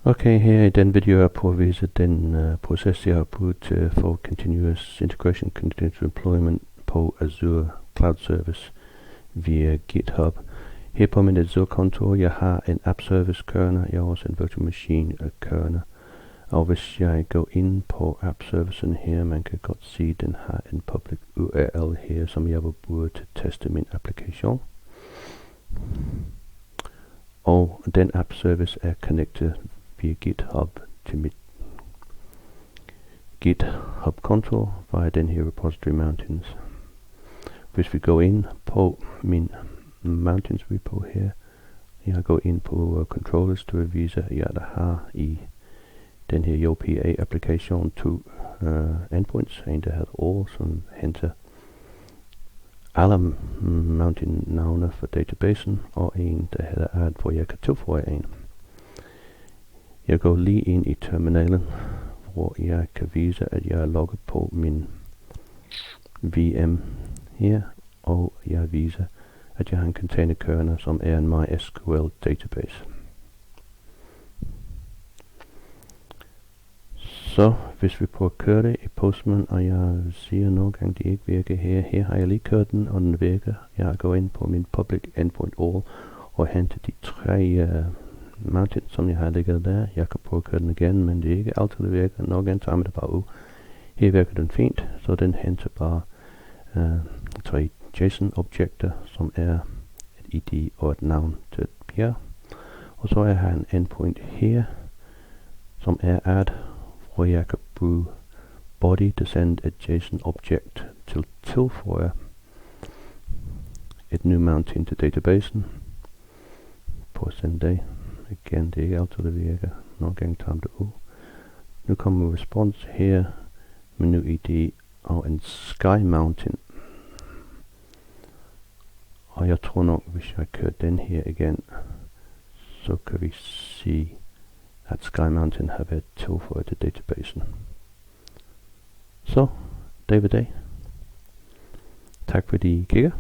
Okay, her i den video er jeg på at vise den proces, jeg har brugt for Continuous Integration, Continuous Deployment på Azure Cloud Service via GitHub. Her på min Azure-konto, jeg har en app service kørende, jeg har også en virtual machine kørende. Og hvis jeg går ind på app servicen her, man kan godt se, den har en public URL her, som jeg vil bruge til at teste min applikation. Og den app service er connected via GitHub til mit GitHub-konto via den her repository Mountains. Hvis vi går ind på min Mountains repo her, jeg går ind på controllers til at vise, at jeg der har i den her JPA-applikation to endpoints. En der hedder all, som henter alle mountain-navne for databasen, og en der hedder add, hvor jeg kan tilføje en. Jeg går lige ind i terminalen, hvor jeg kan vise, at jeg er logget på min VM her, og jeg viser, at jeg har en container kørende, som er en MySQL database. Så hvis vi prøver at køre det i Postman, og jeg siger nogle gange, det ikke virker her. Her har jeg lige kørt den, og den virker. Jeg går ind på min public endpoint all, og henter de tre mountain, som jeg har ligget der. Jeg kan prøve at køre den igen, men det er ikke altid det virker. Nogle gange tager man det bare ud. Her virker den fint, så den henter bare tre JSON-objekter, som er et ID og et navn til et bjerg. Og så har jeg en endpoint her, som er add, hvor jeg kan bruge body til sende et JSON-objekt til tilføje et new mountain til databasen. På at sende det. Igen, det er ikke altid det virker. Nogle gange tager det ud. Nu kommer respons her, menu ID og en sky mountain. Og jeg tror nok, hvis jeg kører den her igen, så kan vi se, at Sky Mountain har været tilføjet til databasen. Så, det var det. Tak fordi I kigger.